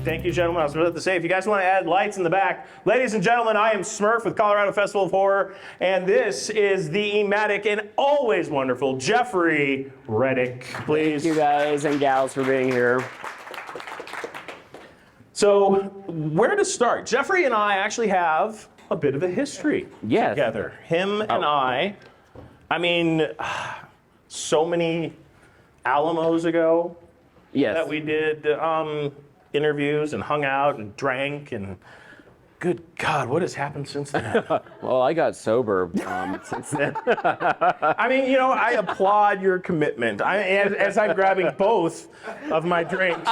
Thank you, gentlemen. I was about to say, if you guys want to add lights in the back, ladies and gentlemen, I am Smurf with Colorado Festival of Horror, and this is the ematic and always wonderful Jeffrey Reddick. Please. Thank you guys and gals for being here. So, where to start? Jeffrey and I actually have a bit of a history together. Him and I mean, so many Alamos ago that we did interviews and hung out and drank and good God, what has happened since then? Well, I got sober since then. I mean, you know, I applaud your commitment. As I'm grabbing both of my drinks.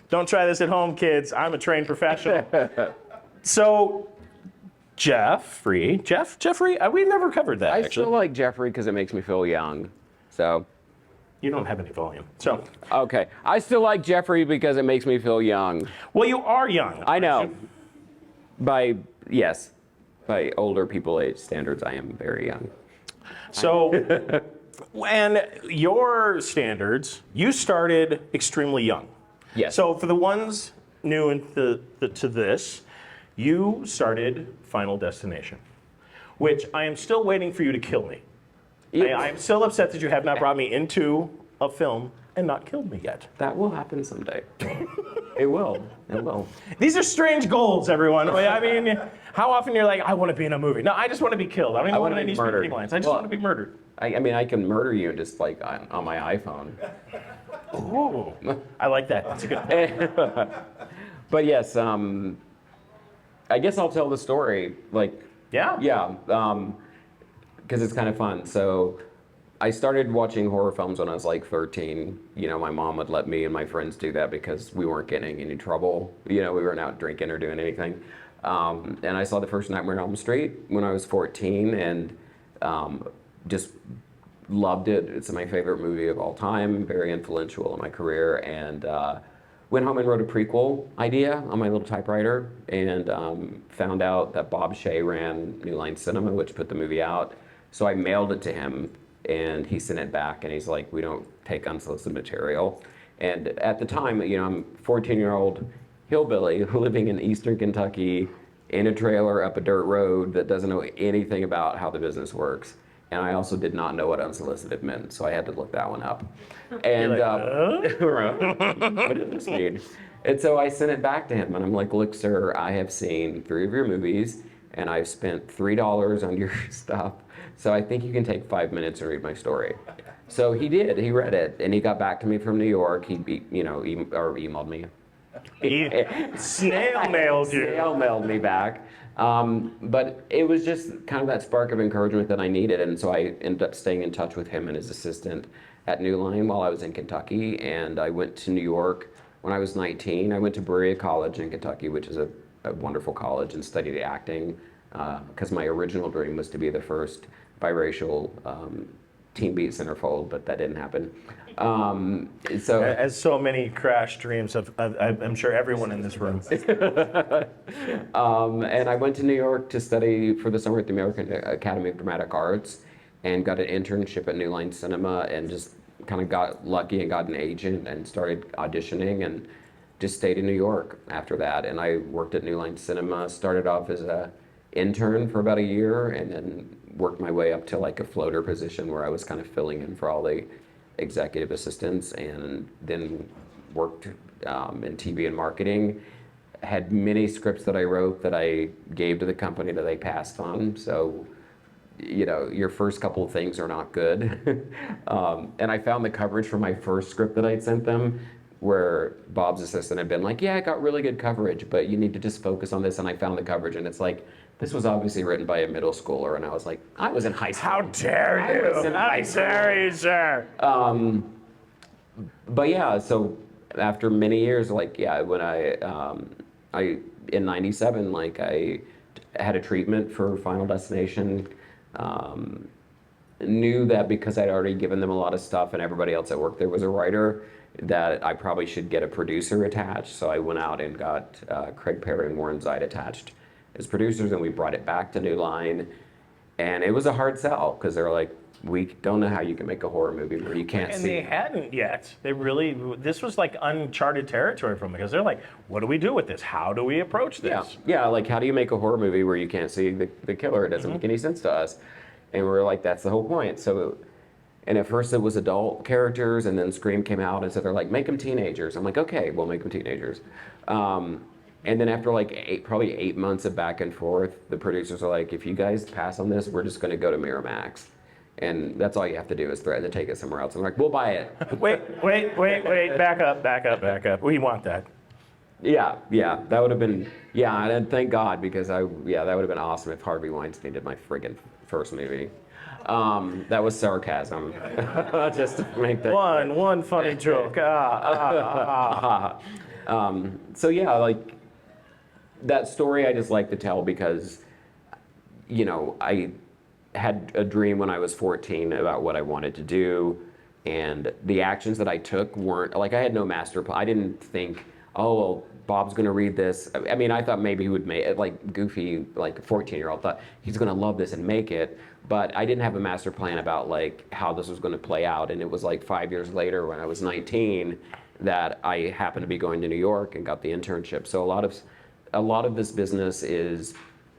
Don't try this at home, kids. I'm a trained professional. So, Jeffrey, we never covered that, I actually. still like Jeffrey because it makes me feel young. So. You don't have any volume, so. Okay. I still like Jeffrey because it makes me feel young. Well, you are young. I know. By older people age standards, I am very young. So, when your standards, you started extremely young. Yes. So for the ones new to this, you started Final Destination, which I am still waiting for you to kill me. I am still upset that you have not brought me into a film and not killed me yet. That will happen someday. It will. It will. These are strange goals, everyone. I mean, how often you're like, I want to be in a movie. No, I just want to be killed. I don't even want any speaking lines. I just want to be murdered. I mean, I can murder you just like on my iPhone. Ooh, I like that. That's a good point. But yes, I guess I'll tell the story. Yeah, because it's kind of fun. So I started watching horror films when I was like 13. You know, my mom would let me and my friends do that because we weren't getting any trouble. You know, we weren't out drinking or doing anything. And I saw the first Nightmare on Elm Street when I was 14 and just loved it. It's my favorite movie of all time, very influential in my career, and went home and wrote a prequel idea on my little typewriter and found out that Bob Shea ran New Line Cinema, which put the movie out. So I mailed it to him and he sent it back and he's like, we don't take unsolicited material. And at the time, you know, I'm a 14-year-old hillbilly living in Eastern Kentucky in a trailer up a dirt road that doesn't know anything about how the business works. And I also did not know what unsolicited meant, so I had to look that one up. And what does this mean? And so I sent it back to him, and I'm like, look, sir, I have seen 3 of your movies, and I've spent $3 on your stuff, so I think you can take 5 minutes and read my story. So he did. He read it, and he got back to me from New York. He emailed me. Snail mailed you. Snail mailed me back. But it was just kind of that spark of encouragement that I needed, and so I ended up staying in touch with him and his assistant at New Line while I was in Kentucky, and I went to New York when I was 19. I went to Berea College in Kentucky, which is a wonderful college, and studied acting because my original dream was to be the first biracial Teen Beat centerfold, but that didn't happen. So as so many crash dreams of I'm sure everyone in this room. And I went to New York to study for the summer at the American Academy of Dramatic Arts and got an internship at New Line Cinema and just kind of got lucky and got an agent and started auditioning and just stayed in New York after that. And I worked at New Line Cinema, started off as a intern for about a year and then worked my way up to like a floater position where I was kind of filling in for all the executive assistants, and then worked in TV and marketing. Had many scripts that I wrote that I gave to the company that they passed on. So, you know, your first couple of things are not good. And I found the coverage for my first script that I'd sent them where Bob's assistant had been like, yeah, I got really good coverage, but you need to just focus on this. And I found the coverage, and it's like, this was obviously written by a middle schooler, and I was like, I was in high school. How dare you? How dare you, sir? But yeah, so after many years, like, yeah, when I in '97, like, I had a treatment for Final Destination. Knew that because I'd already given them a lot of stuff, and everybody else at work there was a writer, that I probably should get a producer attached. So I went out and got Craig Perry and Warren Zeit attached as producers, and we brought it back to New Line. And it was a hard sell because they were like, we don't know how you can make a horror movie where you can't And see. they hadn't yet. This was like uncharted territory for them because they're like, what do we do with this? How do we approach this? Yeah, like how do you make a horror movie where you can't see the killer? It doesn't make any sense to us. And we're like, that's the whole point. So, and at first it was adult characters, and then Scream came out and said they're like, make them teenagers. I'm like, okay, we'll make them teenagers. And then after like probably 8 months of back and forth, the producers are like, if you guys pass on this, we're just going to go to Miramax. And that's all you have to do is threaten to take it somewhere else. I'm like, we'll buy it. Wait. Back up. We want that. Yeah, that would have been, and thank God, because that would have been awesome if Harvey Weinstein did my friggin' first movie. That was sarcasm, just to make that. One funny joke. So yeah, like that story I just like to tell because, I had a dream when I was 14 about what I wanted to do, and the actions that I took weren't, like I had no master plan. I didn't think, oh, well, Bob's gonna read this. I mean, I thought maybe he would make it, like goofy, like a 14-year-old thought he's gonna love this and make it, but I didn't have a master plan about like how this was gonna play out. And it was like 5 years later when I was 19 that I happened to be going to New York and got the internship. So a lot of this business is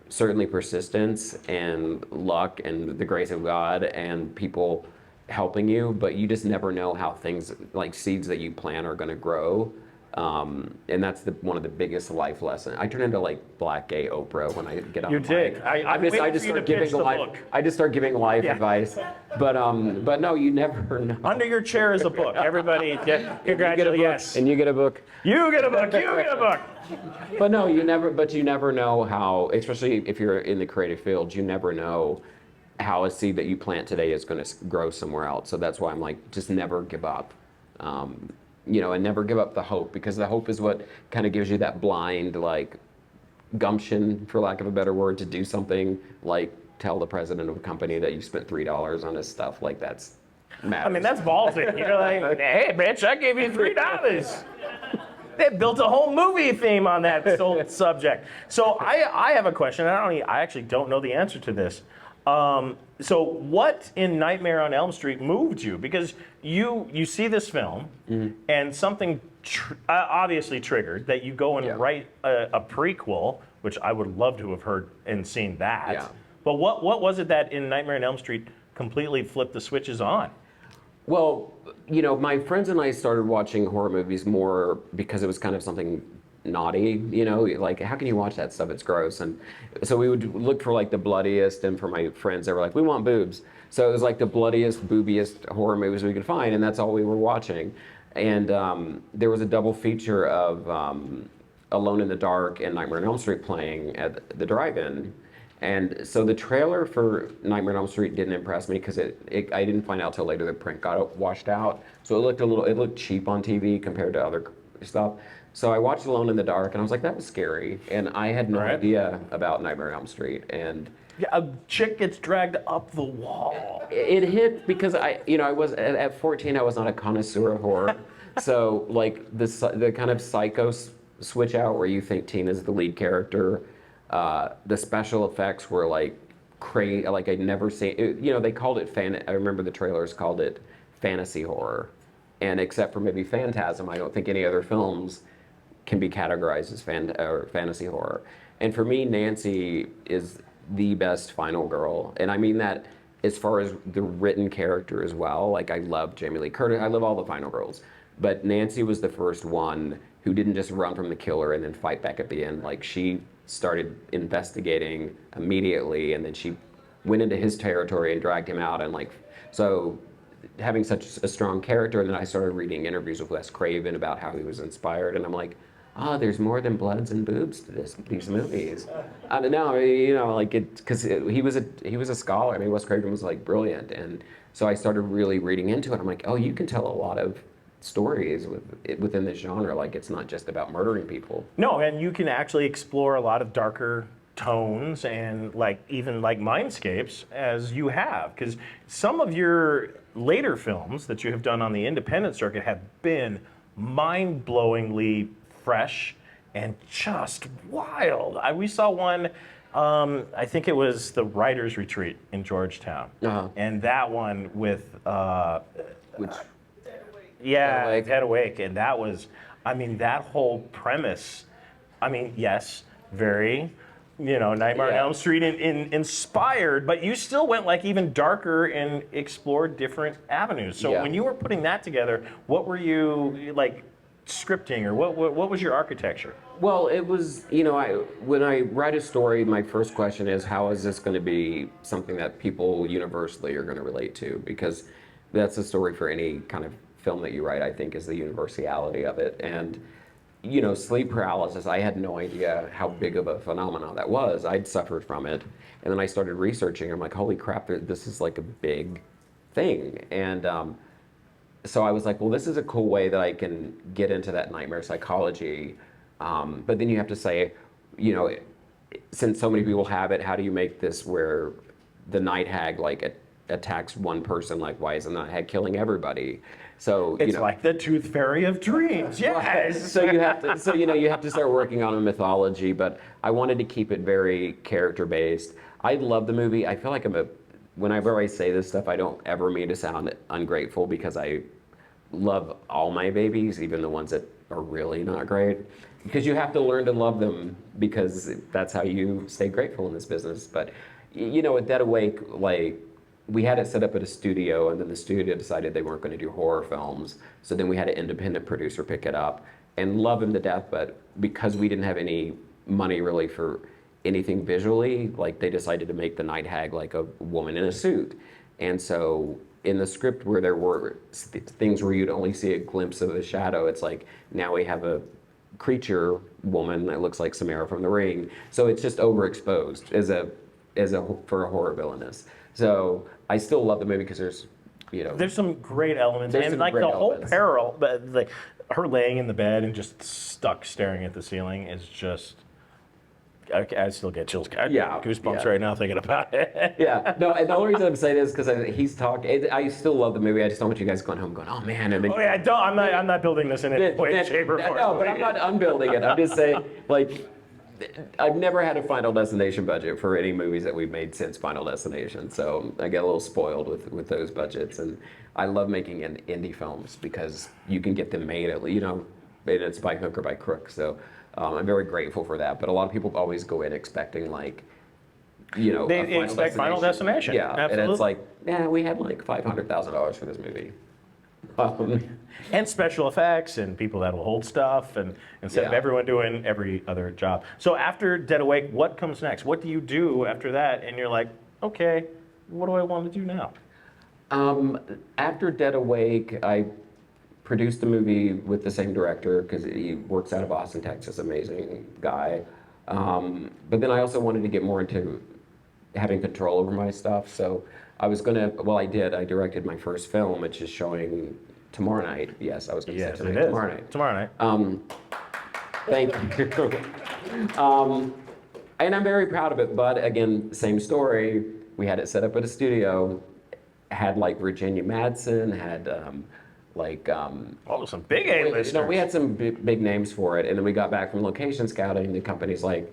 certainly persistence and luck and the grace of God and people helping you, but you just never know how things, like seeds that you plant, are going to grow. And that's one of the biggest life lessons. I turn into like black gay Oprah when I get on. You the did. mic. I just start giving life. I just start giving life advice. But no, you never know. Under your chair is a book. Everybody, congratulations. Yes. And you get a book. You get a book. You get a book. But no, you never know how, especially if you're in the creative field, you never know how a seed that you plant today is going to grow somewhere else. So that's why I'm like, just never give up. And never give up the hope, because the hope is what kind of gives you that blind, like, gumption, for lack of a better word, to do something like tell the president of a company that you spent $3 on his stuff. Like, that's matters. I mean, that's ballsy. You're like, hey, bitch, I gave you $3. They built a whole movie theme on that subject. So I have a question. I actually don't know the answer to this. So what in Nightmare on Elm Street moved you? Because you see this film, and something obviously triggered that you go and write a prequel, which I would love to have heard and seen that. Yeah. But what was it that in Nightmare on Elm Street completely flipped the switches on? Well, my friends and I started watching horror movies more because it was kind of something naughty, like, how can you watch that stuff? It's gross. And so we would look for like the bloodiest, and for my friends, they were like, we want boobs. So it was like the bloodiest, boobiest horror movies we could find, and that's all we were watching. And there was a double feature of Alone in the Dark and Nightmare on Elm Street playing at the drive-in. And so the trailer for Nightmare on Elm Street didn't impress me because I didn't find out till later the print got washed out. So it looked cheap on TV compared to other stuff. So I watched Alone in the Dark, and I was like, that was scary. And I had no idea about Nightmare on Elm Street. And a chick gets dragged up the wall. It hit because I was at 14. I was not a connoisseur of horror. So like the kind of psycho switch out where you think Tina's the lead character. The special effects were like crazy. Like I'd never seen. They called it I remember the trailers called it fantasy horror. And except for maybe Phantasm, I don't think any other films can be categorized as fantasy horror. And for me, Nancy is the best final girl. And I mean that as far as the written character as well. Like, I love Jamie Lee Curtis. I love all the final girls. But Nancy was the first one who didn't just run from the killer and then fight back at the end. Like, she started investigating immediately, and then she went into his territory and dragged him out. And so having such a strong character, and then I started reading interviews with Wes Craven about how he was inspired, and I'm like, there's more than bloods and boobs to these movies. I don't know, because he was a scholar. I mean, Wes Craven was like brilliant, and so I started really reading into it. I'm like, you can tell a lot of stories within this genre. Like, it's not just about murdering people. No, and you can actually explore a lot of darker tones and even mindscapes as you have, because some of your later films that you have done on the independent circuit have been mind-blowingly fresh and just wild. We saw one I think it was the Writers' Retreat in Georgetown, and that one with Which Dead Awake, and that was, I mean, that whole premise. I mean, yes, very, Nightmare on Elm Street inspired, but you still went like even darker and explored different avenues. So when you were putting that together, what were you like scripting, or what was your architecture? Well, it was, when I write a story, my first question is, how is this going to be something that people universally are going to relate to? Because that's a story for any kind of film that you write, I think, is the universality of it. And, sleep paralysis, I had no idea how big of a phenomenon that was. I'd suffered from it. And then I started researching. I'm like, holy crap, this is like a big thing. And so I was like, well, this is a cool way that I can get into that nightmare psychology. But then you have to say, since so many people have it, how do you make this where the night hag attacks one person? Like, why is the night hag killing everybody? So it's like the Tooth Fairy of Dreams. Yes. So you have to, you have to start working on a mythology. But I wanted to keep it very character based. I love the movie. I feel like whenever I say this stuff, I don't ever mean to sound ungrateful, because I love all my babies, even the ones that are really not great. Because you have to learn to love them, because that's how you stay grateful in this business. But, at Dead Awake, we had it set up at a studio, and then the studio decided they weren't going to do horror films. So then we had an independent producer pick it up, and love him to death. But because we didn't have any money really for anything visually, they decided to make the night hag like a woman in a suit. And so in the script where there were things where you'd only see a glimpse of a shadow, it's like now we have a creature woman that looks like Samara from The Ring. So it's just overexposed for a horror villainess. So I still love the movie because there's some great elements, and like the whole peril, like her laying in the bed and just stuck staring at the ceiling is just. I still get chills. Goosebumps right now thinking about it. Yeah. No, and the only reason I'm saying this is because he's talking. I still love the movie. I just don't want you guys going home going, oh man. And then, I'm not building this in any way, shape, or form. No, but I'm not unbuilding it. I'm just saying, I've never had a Final Destination budget for any movies that we've made since Final Destination. So I get a little spoiled with those budgets. And I love making indie films because you can get them made and it's by hook or by crook. So I'm very grateful for that. But a lot of people always go in expecting they expect Final Destination. Yeah, absolutely. And it's like, we had $500,000 for this movie. And special effects and people that will hold stuff, and instead of everyone doing every other job. So after Dead Awake, what comes next? What do you do after that? And you're like, okay, what do I want to do now? After Dead Awake, I produced the movie with the same director because he works out of Austin, Texas, amazing guy. But then I also wanted to get more into having control over my stuff. So I directed my first film, which is showing tomorrow night. Yes, I was going to say tonight. Tomorrow night. Tomorrow night. Thank you. And I'm very proud of it, but again, same story. We had it set up at a studio, had Virginia Madsen, had some big A-listers. We had some big names for it, and then we got back from location scouting. The company's like,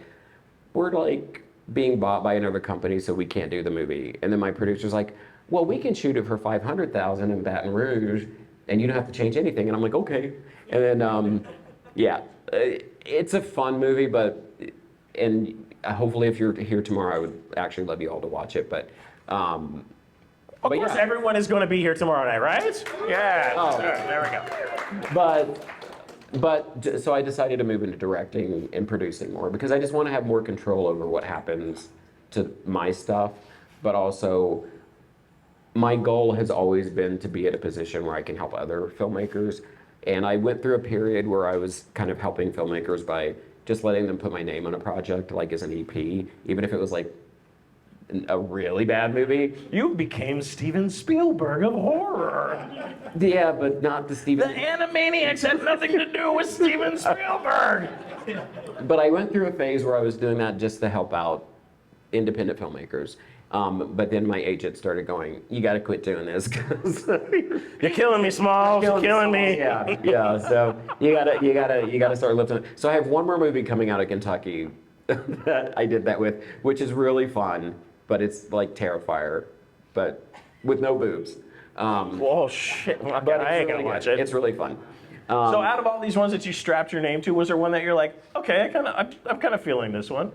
we're being bought by another company, so we can't do the movie. And then my producer's like, well, we can shoot it for $500,000 in Baton Rouge, and you don't have to change anything. And I'm like, okay. And then, it's a fun movie, and hopefully if you're here tomorrow, I would actually love you all to watch it. But of course, everyone is going to be here tomorrow night, right? Yeah. Oh. There we go. But so I decided to move into directing and producing more because I just want to have more control over what happens to my stuff. But also, my goal has always been to be at a position where I can help other filmmakers. And I went through a period where I was kind of helping filmmakers by just letting them put my name on a project, as an EP, even if it was a really bad movie. You became Steven Spielberg of horror. Yeah, but not the Steven. The Animaniacs had nothing to do with Steven Spielberg. But I went through a phase where I was doing that just to help out independent filmmakers. But then my agent started going, you got to quit doing this because you're killing me, Smalls. You're killing me. Yeah. So you gotta start lifting. So I have one more movie coming out of Kentucky that I did that with, which is really fun, but it's like Terrifier, but with no boobs. Whoa, shit. Okay, But I ain't it's gonna really watch good. it. It's really fun. So out of all these ones that you strapped your name to, was there one that you're like, okay, I'm kind of feeling this one?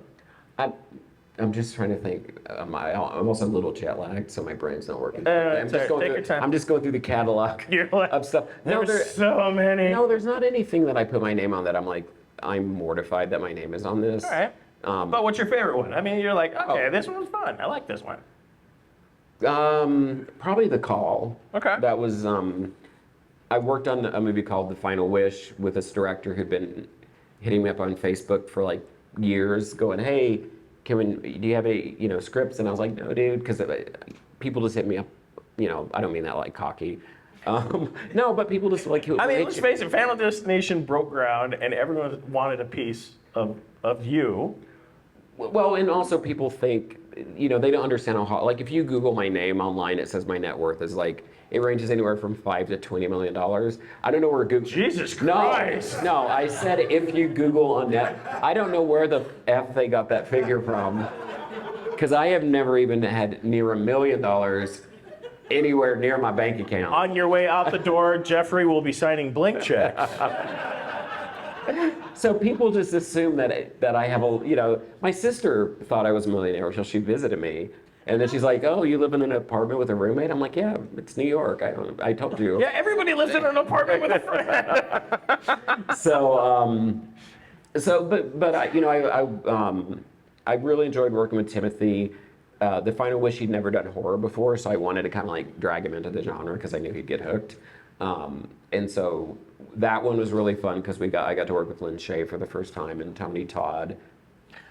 I'm just trying to think. I'm also a little jet lagged, so my brain's not working. Take your time. I'm just going through the catalog You're like, of stuff. there's so many. No, there's not anything that I put my name on that I'm like, I'm mortified that my name is on this. All right. But what's your favorite one? I mean, you're like, okay, this one's fun. I like this one. Probably The Call. Okay. That was, I worked on a movie called The Final Wish with this director who'd been hitting me up on Facebook for like years, going, hey, do you have any, scripts? And I was like, no, dude, because people just hit me up, I don't mean that like cocky. No, but people just like. I mean, let's face it, Final Destination broke ground, and everyone wanted a piece of you. Well, and also people think, they don't understand how hard. Like, if you Google my name online, it says my net worth is like, it ranges anywhere from $5 to $20 million. I don't know where Google. Jesus Christ. No, I said if you Google on net, I don't know where the F they got that figure from, because I have never even had near $1 million anywhere near my bank account. On your way out the door, Jeffrey will be signing blank checks. So people just assume that I have my sister thought I was a millionaire until she visited me. And then she's like, oh, you live in an apartment with a roommate? I'm like, yeah, it's New York. I told you. Yeah, everybody lives in an apartment with a friend. I really enjoyed working with Timothy. The Final Wish, he'd never done horror before, so I wanted to kind of like drag him into the genre because I knew he'd get hooked. And so that one was really fun because I got to work with Lynn Shay for the first time and Tony Todd.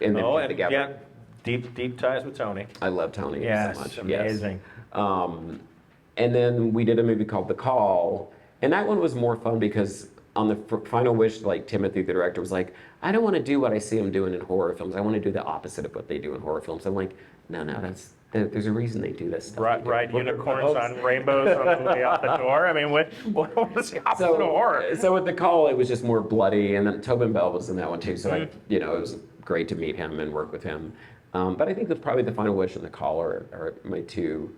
And then together. Yeah, deep ties with Tony. I love Tony yes, so much. Amazing. Yes. And then we did a movie called The Call, and that one was more fun because on the Final Wish, like Timothy, the director, was like, I don't want to do what I see them doing in horror films. I want to do the opposite of what they do in horror films. I'm like, no, there's a reason they do this stuff. Ride unicorns on rainbows on the way out the door. I mean, what was the opposite of horror? So with The Call, it was just more bloody, and then Tobin Bell was in that one too. So it was great to meet him and work with him. But I think that probably The Final Wish and The Call are my two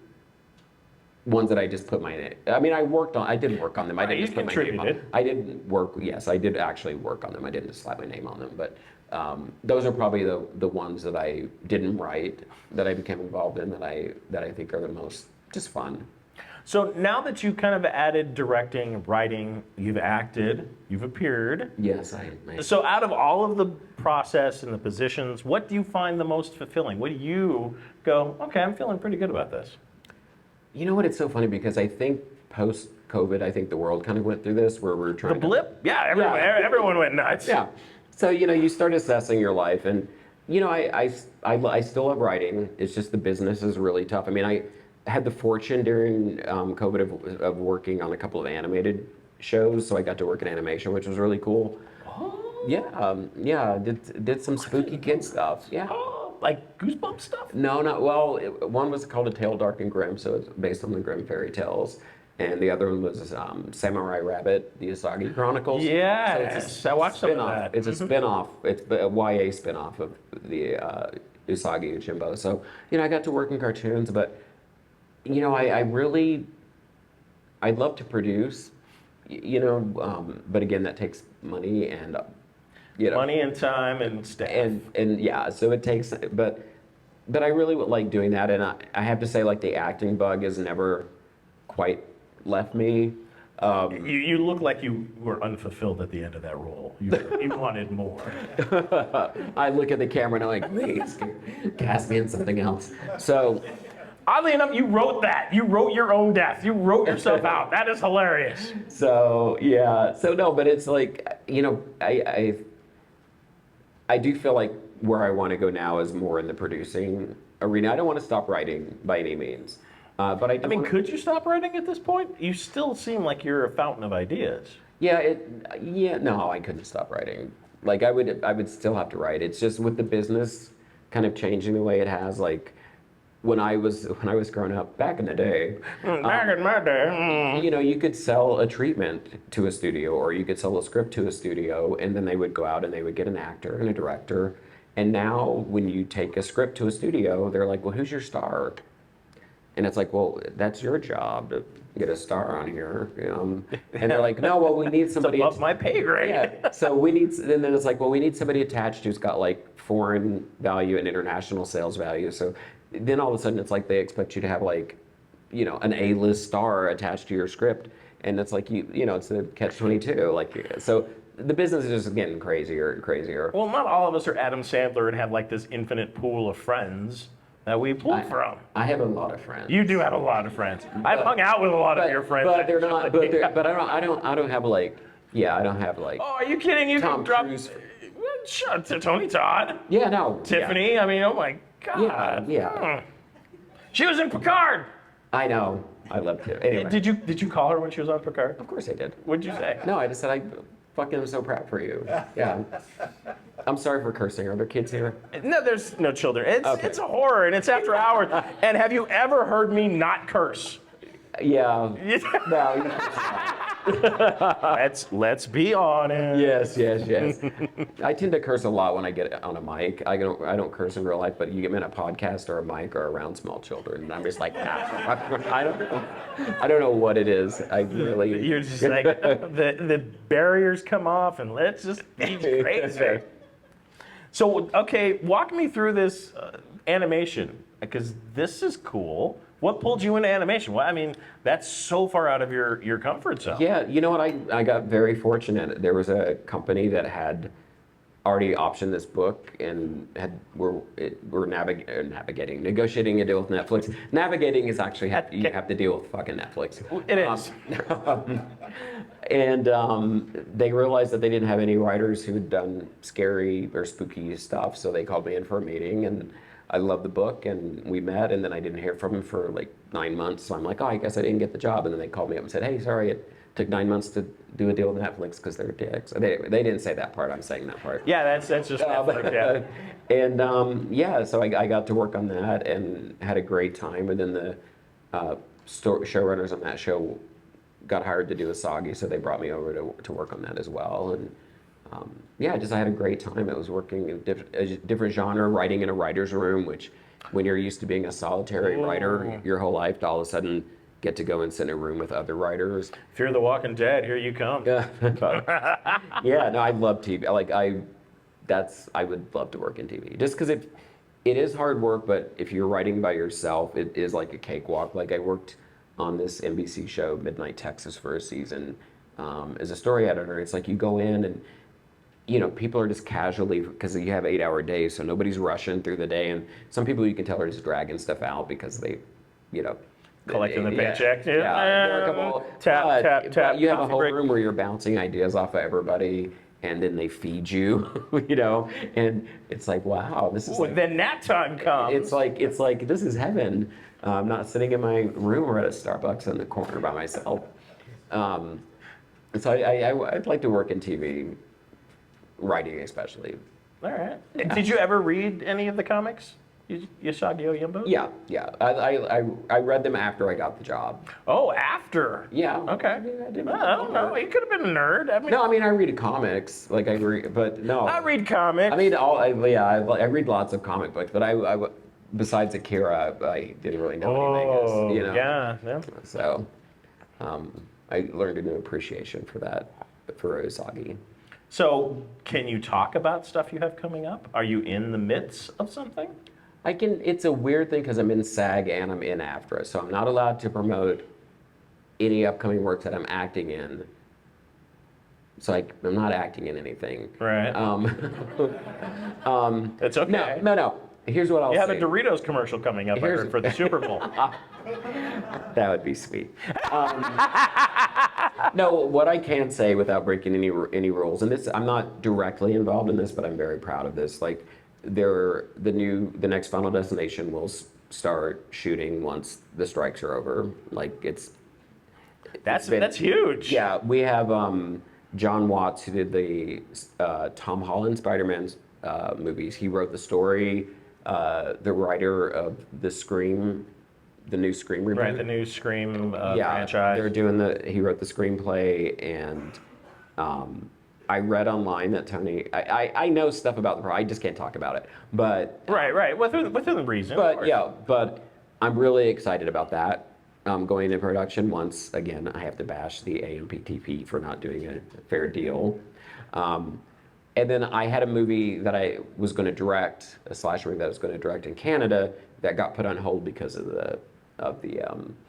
ones that I just put my name. I mean, I did work on them. I didn't just put my name on them. I didn't work. Yes, I did actually work on them. I didn't just slap my name on them. But those are probably the ones that I didn't write, that I became involved in, that I think are the most just fun. So now that you kind of added directing, writing, you've acted, you've appeared. Yes, So out of all of the process and the positions, what do you find the most fulfilling? What do you go, okay, I'm feeling pretty good about this? You know what? It's so funny because I think post-COVID, I think the world kind of went through this where we're trying The blip? Yeah, everyone went nuts. Yeah. So, you start assessing your life, and, I still love writing. It's just the business is really tough. I mean, I had the fortune during COVID of working on a couple of animated shows, so I got to work in animation, which was really cool. Oh. Yeah, did some spooky kid stuff. Yeah. Oh, like Goosebumps stuff? No, one was called A Tale Dark and Grim, so it's based on the Grimm fairy tales. And the other one was Samurai Rabbit, the Usagi Chronicles. Yes, so I watched some of that. It's a spin-off. It's a YA spin-off of the Usagi Yojimbo. So, I got to work in cartoons, but, I'd love to produce, but again, that takes money and, money and time and staff. And yeah, so it takes, but I really would like doing that. And I have to say, like, the acting bug has never quite left me. You look like you were unfulfilled at the end of that role. You wanted more. I look at the camera and I'm like, please, cast me in something else. So, oddly enough, you wrote that. You wrote your own death. You wrote yourself out. That is hilarious. So yeah. So no, but it's like, I do feel like where I want to go now is more in the producing arena. I don't want to stop writing by any means. But I mean, could you stop writing at this point? You still seem like you're a fountain of ideas. No, I couldn't stop writing. Like I would still have to write. It's just with the business kind of changing the way it has. Like when I was growing up back in the day. Back in my day. You could sell a treatment to a studio, or you could sell a script to a studio, and then they would go out and they would get an actor and a director, And now when you take a script to a studio, they're like, well, who's your star? And it's like, well, that's your job to get a star on here. And they're like, no, well, we need somebody. It's above my pay grade. Yeah. So we need, and then it's like, well, we need somebody attached who's got like foreign value and international sales value. So then all of a sudden it's like they expect you to have like, an A-list star attached to your script. And it's like, it's a catch-22. Like, so the business is just getting crazier and crazier. Well, not all of us are Adam Sandler and have like this infinite pool of friends that we pull from. I have a lot of friends. You do have a lot of friends. I've hung out with a lot of your friends. But they're not. But I don't have like. Yeah, I don't have like. Oh, are you kidding? You Tom can drop. Cruise. Shut to Tony Todd. Yeah, no. Tiffany. Yeah. I mean, oh my God. Yeah. She was in Picard. I know. I loved it. Anyway. Did you call her when she was on Picard? Of course I did. What'd you say? No, I just said I fucking am so proud for you. Yeah. I'm sorry for cursing. Are there kids here? No, there's no children. It's a horror and it's after hours. And have you ever heard me not curse? Yeah. No. You Let's be honest. Yes. I tend to curse a lot when I get on a mic. I don't curse in real life, but you get me on a podcast or a mic or around small children, and I'm just like, I don't know what it is. I really. You're just like the barriers come off, and let's just be crazy. So okay, walk me through this animation because this is cool. What pulled you into animation? Well, I mean, that's so far out of your comfort zone. Yeah, you know what? I got very fortunate. There was a company that had already optioned this book and were negotiating a deal with Netflix. Navigating is actually you have to deal with fucking Netflix. It is. And they realized that they didn't have any writers who had done scary or spooky stuff, so they called me in for a meeting, and I loved the book, and we met, and then I didn't hear from him for like 9 months. So I'm like, oh, I guess I didn't get the job. And then they called me up and said, hey, sorry, it took 9 months to do a deal with Netflix because they're dicks. They didn't say that part. I'm saying that part. Yeah, that's just Netflix, yeah. And so I got to work on that and had a great time. And then the showrunners on that show got hired to do Asagi, so they brought me over to work on that as well. And I had a great time. It was working in a different genre, writing in a writer's room, which when you're used to being a solitary writer your whole life, to all of a sudden get to go and sit in a room with other writers. Fear the Walking Dead, here you come. Yeah. Yeah, no, I love TV. I would love to work in TV. Just because it is hard work, but if you're writing by yourself, it is like a cakewalk. Like I worked on this NBC show, Midnight Texas, for a season as a story editor. It's like you go in and people are just casually, because you have 8-hour days, so nobody's rushing through the day. And some people you can tell are just dragging stuff out because they, collecting the paycheck. Yeah. There are a couple, tap. You have a whole room where you're bouncing ideas off of everybody, and then they feed you, and it's like, wow, this is. Then nap time comes. It's like this is heaven. I'm not sitting in my room or at a Starbucks in the corner by myself. So I'd like to work in TV. Writing especially. All right. Did you ever read any of the comics? Yashagi Oyembo? Yeah. I read them after I got the job. Oh, after? Yeah. Okay. I don't know. You could have been a nerd. I read comics. But no. I read comics. I read lots of comic books, but I besides Akira, I didn't really know anything else. Yeah. So, I learned a new appreciation for that, for Usagi. So, can you talk about stuff you have coming up? Are you in the midst of something? I can. It's a weird thing because I'm in SAG and I'm in AFTRA, so I'm not allowed to promote any upcoming work that I'm acting in. So I'm not acting in anything. Right. That's okay. No. Here's what I'll say. You have a Doritos commercial coming up, I heard, for the Super Bowl. That would be sweet. No, what I can say without breaking any rules, and this, I'm not directly involved in this, but I'm very proud of this. Like, the next Final Destination will start shooting once the strikes are over. Like, that's huge. Yeah, we have John Watts, who did the Tom Holland Spider-Man movies. He wrote the story. The writer of the new Scream reboot. Right, the new Scream franchise. They're doing he wrote the screenplay, and I read online that Tony, I know stuff about the project, I just can't talk about it. But Right, within reason. but yeah, but I'm really excited about that. Going into production once again, I have to bash the AMPTP for not doing a fair deal. And then I had a movie that I was going to direct, a slasher movie that I was going to direct in Canada that got put on hold because of the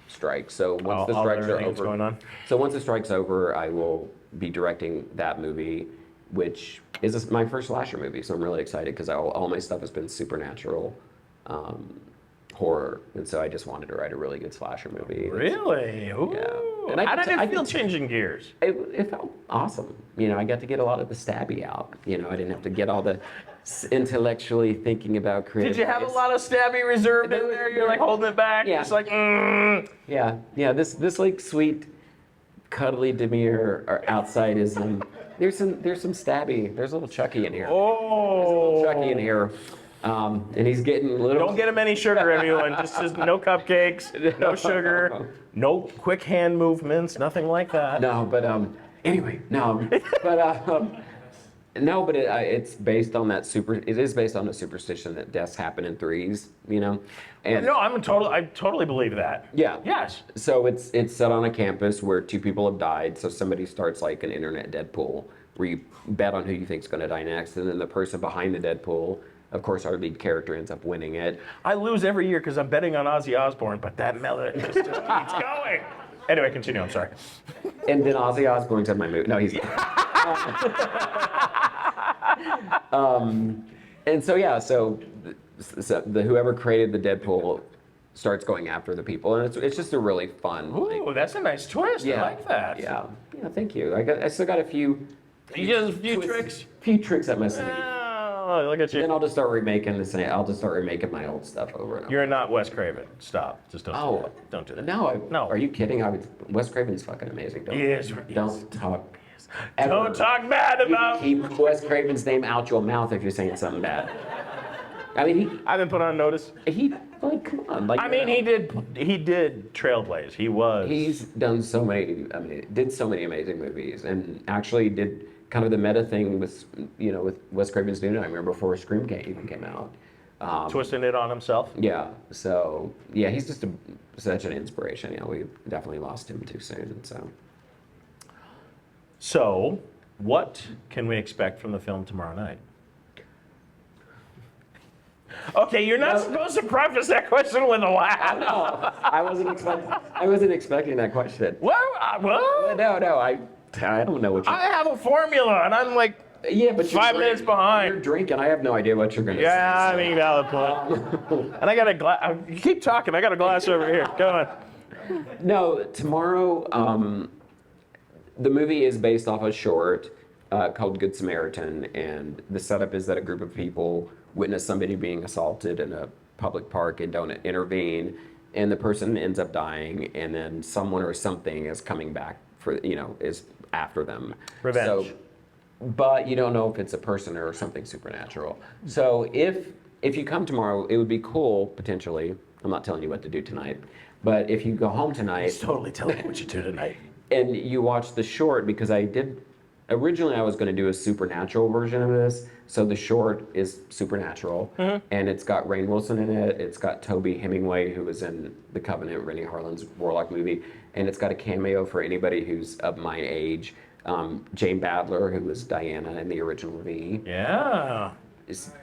strike. So once the strikes are over, going on. so once the strike's over, I will be directing that movie, which is my first slasher movie. So I'm really excited because all my stuff has been supernatural. Horror, and so I just wanted to write a really good slasher movie. Really? Ooh. Yeah. And how did it feel changing gears? It felt awesome. I got to get a lot of the stabby out. I didn't have to get all the intellectually thinking about creative. Did you have a lot of stabby reserve in there? You're like holding it back. Yeah. Just like. Yeah. This like sweet, cuddly demure outside is there's some stabby. There's a little Chucky in here. Oh. There's a little Chucky in here. And he's getting a little. Don't get him any sugar, everyone. Just no cupcakes, no sugar, no quick hand movements, nothing like that. No, but anyway, no, but no, but it's based on that It is based on a superstition that deaths happen in threes, And no, I totally believe that. Yeah. Yes. So it's set on a campus where two people have died. So somebody starts like an internet Deadpool where you bet on who you think's going to die next, and then the person behind the Deadpool. Of course, our lead character ends up winning it. I lose every year because I'm betting on Ozzy Osbourne, but that melody just keeps going. Anyway, continue. I'm sorry. And then Ozzy Osbourne's in my movie. No, he's and so yeah, so whoever created the Deadpool starts going after the people, and it's just a really fun. Ooh, that's a nice twist. Yeah, I like that. Yeah. Thank you. I still got a few. You got a few tricks. Few tricks up my sleeve. Oh, look at you. Then I'll just start remaking I'll just start remaking my old stuff over and over. You're not Wes Craven. Stop. Just don't. Oh, do that. Don't do that. No. Are you kidding? Wes Craven's fucking amazing. Don't talk. Ever. Don't talk bad about. Keep Wes Craven's name out your mouth if you're saying something bad. I mean, I've been put on notice. Come on. Like, I mean, he did Trailblaze. He's done so many. Did so many amazing movies, and actually did kind of the meta thing with Wes Craven's New Nightmare before Scream even came out. Twisting it on himself. Yeah. So yeah, he's just such an inspiration. We definitely lost him too soon. So, what can we expect from the film tomorrow night? Okay, you're not supposed to preface that question with a laugh. No, I wasn't expecting that question. Well, No, I don't know what you. I have a formula, and I'm like, yeah, but 5 minutes behind. You're drinking. I have no idea what you're gonna say. Yeah, I mean, valid point. And I got a glass. You keep talking. I got a glass over here. Go on. No, tomorrow. The movie is based off a short called Good Samaritan, and the setup is that a group of people witness somebody being assaulted in a public park and don't intervene, and the person ends up dying, and then someone or something is coming back is after them. Revenge. So, but you don't know if it's a person or something supernatural. So if you come tomorrow, it would be cool, potentially. I'm not telling you what to do tonight, but if you go home tonight. He's totally telling you what you do tonight. And you watch the short, because originally I was going to do a supernatural version of this. So the short is supernatural, and it's got Rainn Wilson in it. It's got Toby Hemingway, who was in The Covenant, Rennie Harlan's Warlock movie, and it's got a cameo for anybody who's of my age. Jane Badler, who was Diana in the original movie. Yeah.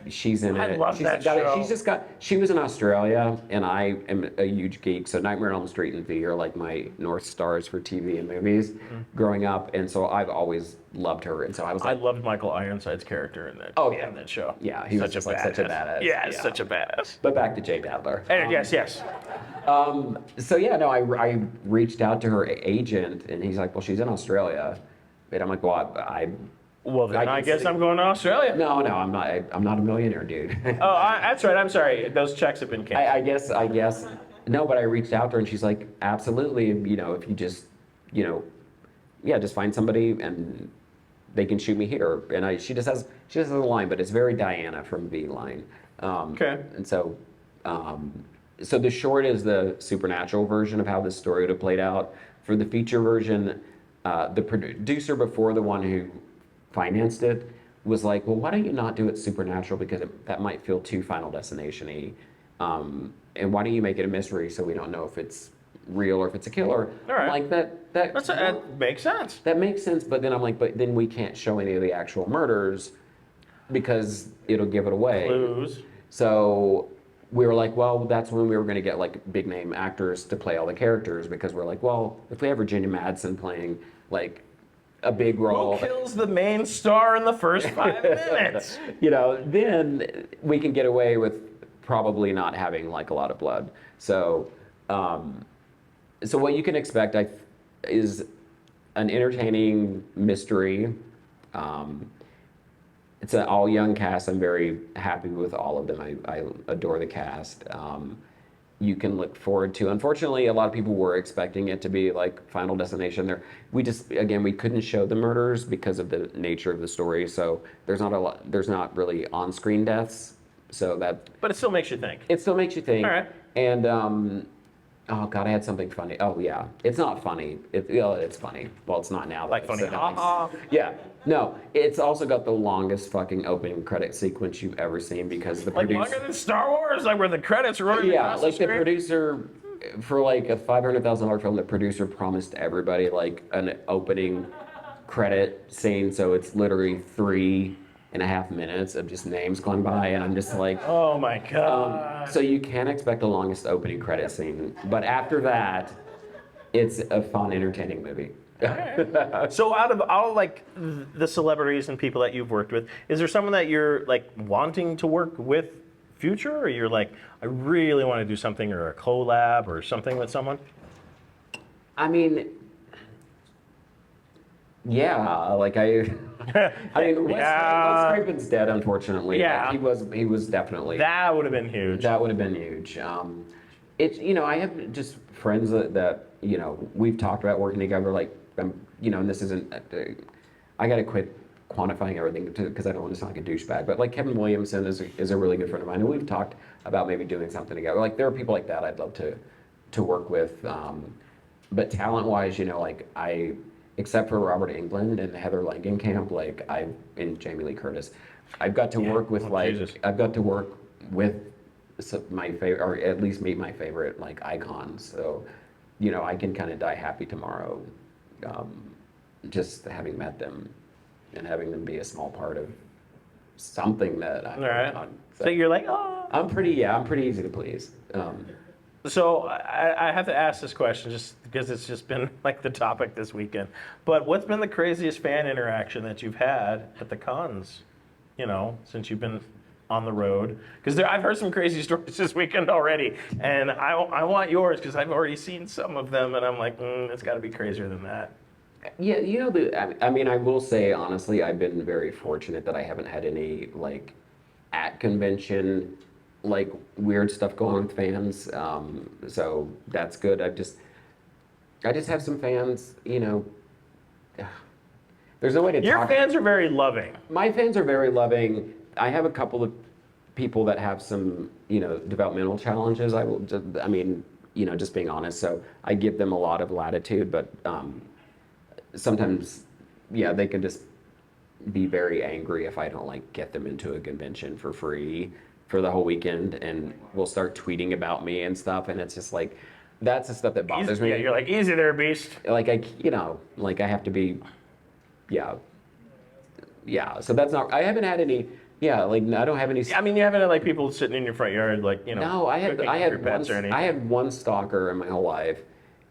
She's in it. I love that show. She was in Australia, and I am a huge geek. So Nightmare on Elm Street and V are like my North Stars for TV and movies growing up. And so I've always loved her. And so I was like, I loved Michael Ironside's character in that. Oh, yeah. In that show. Yeah, he was such like such a badass. Yeah, such a badass. But back to Jane Badler. Yes. So yeah, no, I reached out to her agent, and he's like, well, she's in Australia. And I'm like, well, Well, then I guess I'm going to Australia. No, I'm not. I'm not a millionaire, dude. That's right. I'm sorry. Those checks have been canceled. I guess. No, but I reached out to her, and she's like, absolutely. If you just, just find somebody, and they can shoot me here. And she just has a line, but it's very Diana from V line. Okay. And so, so the short is the supernatural version of how this story would have played out. For the feature version, the producer before the one who financed it was like, well, why don't you not do it supernatural because that might feel too Final Destination-y. And why don't you make it a mystery so we don't know if it's real or if it's a killer? All right. Like That makes sense. That makes sense, but then I'm like, but then we can't show any of the actual murders because it'll give it away. Clues. So we were like, well, that's when we were going to get like big name actors to play all the characters because we're like, well, if we have Virginia Madsen playing like a big role. Who kills the main star in the first 5 minutes? Then we can get away with probably not having like a lot of blood. So, so what you can expect is an entertaining mystery. It's an all young cast. I'm very happy with all of them. I adore the cast. You can look forward to. Unfortunately, a lot of people were expecting it to be like Final Destination. We couldn't show the murders because of the nature of the story. So there's not really on-screen deaths. So that. But it still makes you think. It still makes you think. All right. And oh God, I had something funny. Oh yeah, it's not funny. It's funny. Well, it's not now. Like funny. Ha. Yeah. No, it's also got the longest fucking opening credit sequence you've ever seen because the producer. Like longer than Star Wars, like where the credits are running. Yeah, like the producer, for like a $500,000 film, the producer promised everybody like an opening credit scene, so it's literally 3.5 minutes of just names going by, and I'm just like, oh my God. So you can expect the longest opening credit scene, but after that, it's a fun, entertaining movie. So out of all like the celebrities and people that you've worked with, is there someone that you're like wanting to work with future, or you're like, I really want to do something or a collab or something with someone? I mean, yeah, like Wes Craven's dead, unfortunately. Yeah, like, he was definitely. That would have been huge. That would have been huge. It's I have just friends that we've talked about working together. Like, and this isn't. I got to quit quantifying everything because I don't want to sound like a douchebag. But like Kevin Williamson is a really good friend of mine, and we've talked about maybe doing something together. Like there are people like that I'd love to work with. But talent-wise, except for Robert Englund and Heather Langenkamp, and Jamie Lee Curtis, I've got to work with I've got to work with my favorite, or at least meet my favorite icons. So, I can kind of die happy tomorrow, just having met them and having them be a small part of something that I'm working on. So you're like, oh. I'm pretty easy to please. So I have to ask this question just because it's just been like the topic this weekend. But what's been the craziest fan interaction that you've had at the cons, since you've been on the road? Because I've heard some crazy stories this weekend already, and I want yours because I've already seen some of them, and I'm like, it's got to be crazier than that. Yeah, I will say honestly, I've been very fortunate that I haven't had any at convention weird stuff going on with fans. So that's good. I just have some fans. There's no way to talk. Your fans are very loving. My fans are very loving. I have a couple of people that have some developmental challenges. Just being honest. So I give them a lot of latitude, but sometimes, they can just be very angry if I don't get them into a convention for free for the whole weekend, and will start tweeting about me and stuff, and it's just that's the stuff that bothers me. Yeah, you're like, easy there, beast. I have to be, yeah. So that's not. I haven't had any. Yeah, I don't have any. I mean, you haven't had people sitting in your front yard, No, I had one stalker in my whole life,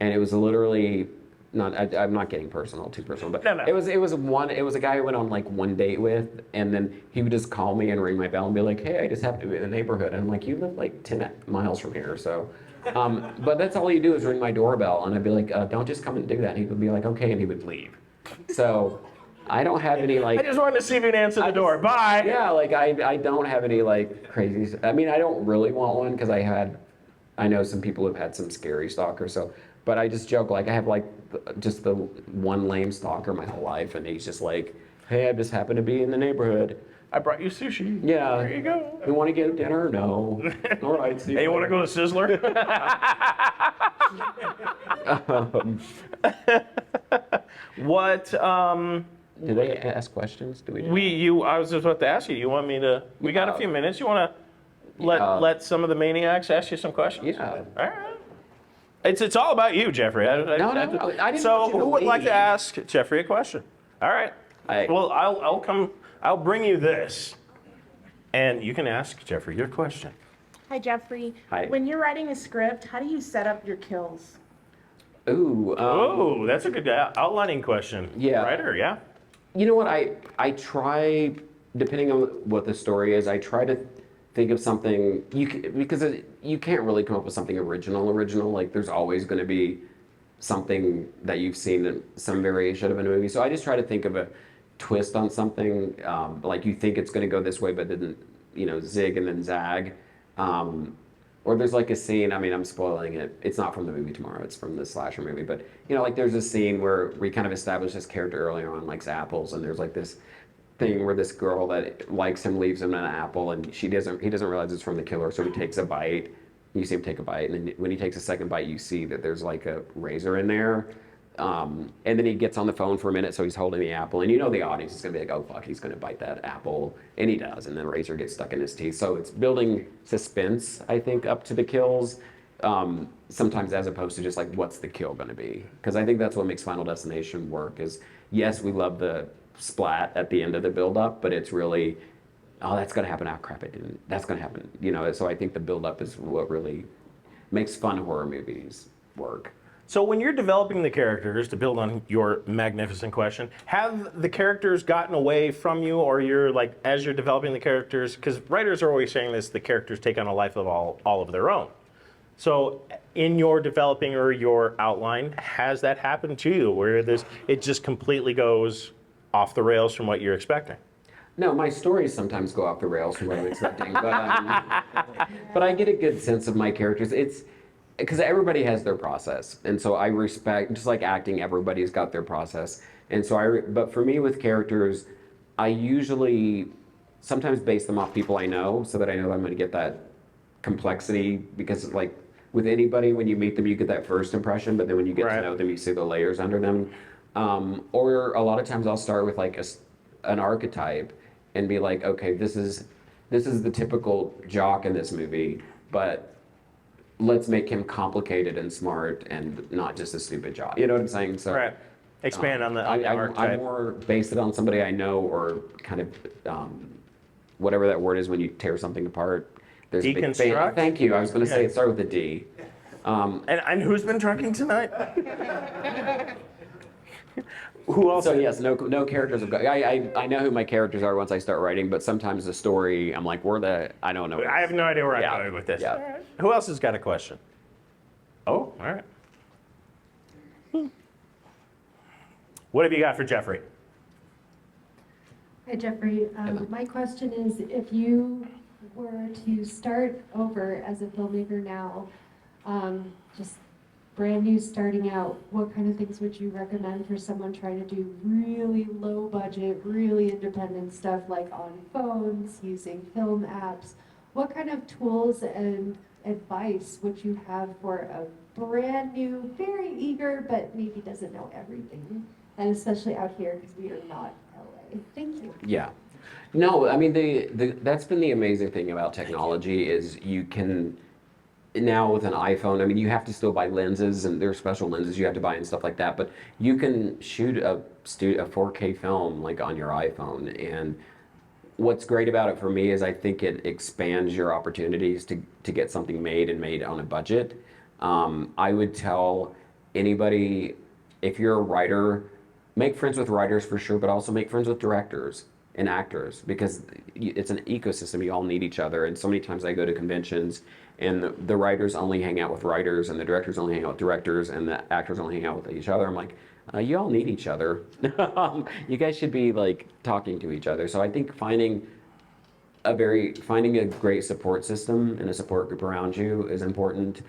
and it was literally. I'm not getting too personal, but no. It was a guy I went on one date with, and then he would just call me and ring my bell and be like, hey, I just happen to be in the neighborhood. And I'm like, you live 10 miles from here, so. But that's all you do is ring my doorbell, and I'd be like, don't just come and do that. And he would be like, okay, and he would leave. So I don't have any I just wanted to see if you'd answer the door. Bye. Yeah, I don't have any crazy. I mean, I don't really want one because I know some people have had some scary stalkers. So, but I just joke I have just the one lame stalker my whole life, and he's just hey, I just happen to be in the neighborhood. I brought you sushi. Yeah. There you go. You want to get dinner? No. All right. See Hey, you want to go to Sizzler? um, What? Do they ask questions? Do I was just about to ask you. You want me to? We got a few minutes. You want to let some of the maniacs ask you some questions? Yeah. All right. It's all about you, Jeffrey. No, I didn't So want you to who would like to leave. ask Jeffrey a question? All right. Well, I'll come. I'll bring you this, and you can ask Jeffrey your question. Hi, Jeffrey. Hi. When you're writing a script, how do you set up your kills? Ooh. Oh, that's a good outlining question. Yeah. Writer, yeah. You know what? I try, depending on what the story is, I try to think of something because you can't really come up with something original. Like there's always going to be something that you've seen in some variation of a movie. So I just try to think of a twist on something, like you think it's going to go this way, but then zig and then zag. Or there's like a scene, I mean, I'm spoiling it. It's not from the movie Tomorrow, it's from the slasher movie. But, like there's a scene where we kind of establish this character earlier on likes apples, and there's like this thing where this girl that likes him leaves him an apple, and he doesn't realize it's from the killer, so he takes a bite. You see him take a bite, and then when he takes a second bite, you see that there's like a razor in there. And then he gets on the phone for a minute, so he's holding the apple, and the audience is going to be like, oh fuck, he's going to bite that apple, and he does, and then the razor gets stuck in his teeth. So it's building suspense, I think, up to the kills, sometimes as opposed to just like, what's the kill going to be? Because I think that's what makes Final Destination work is, yes, we love the splat at the end of the build-up, but it's really, oh, that's going to happen, oh crap, it didn't, that's going to happen, so I think the build-up is what really makes fun horror movies work. So when you're developing the characters, to build on your magnificent question, have the characters gotten away from you, or you're like, as you're developing the characters, because writers are always saying this, the characters take on a life of all of their own. So in your developing or your outline, has that happened to you, where it just completely goes off the rails from what you're expecting? No, my stories sometimes go off the rails from what I'm expecting, but I get a good sense of my characters. It's because everybody has their process, and so I respect, just like acting, everybody's got their process, and so but for me with characters, I usually sometimes base them off people I know, so that I know I'm going to get that complexity, because like with anybody, when you meet them, you get that first impression, but then when you get to know them, you see the layers under them. Or a lot of times I'll start with like an archetype and be like, okay, this is the typical jock in this movie, but let's make him complicated and smart and not just a stupid jock. You know what I'm saying? So right. Expand on the archetype. I more base it on somebody I know, or kind of whatever that word is when you tear something apart. There's deconstruct? Thank you. I was going to say it started with a D. And who's been trucking tonight? Who else? So yes, no characters have got. I know who my characters are once I start writing, but sometimes the story, I'm like, I don't know. I have no idea where I'm going with this. Yeah. Right. Who else has got a question? Oh, all right. What have you got for Jeffrey? Hi, Jeffrey. My question is, if you were to start over as a filmmaker now, just brand new starting out, what kind of things would you recommend for someone trying to do really low budget, really independent stuff, like on phones, using film apps? What kind of tools and advice would you have for a brand new, very eager, but maybe doesn't know everything? And especially out here, because we are not LA. Thank you. Yeah. No, I mean, that's been the amazing thing about technology is you can, now with an iPhone, I mean, you have to still buy lenses, and there are special lenses you have to buy and stuff like that, but you can shoot a 4K film like on your iPhone. And what's great about it for me is I think it expands your opportunities to get something made and made on a budget. I would tell anybody, if you're a writer, make friends with writers for sure, but also make friends with directors and actors, because it's an ecosystem. You all need each other. And so many times I go to conventions and the writers only hang out with writers, and the directors only hang out with directors, and the actors only hang out with each other. I'm like, you all need each other. You guys should be like talking to each other. So I think finding a great support system and a support group around you is important.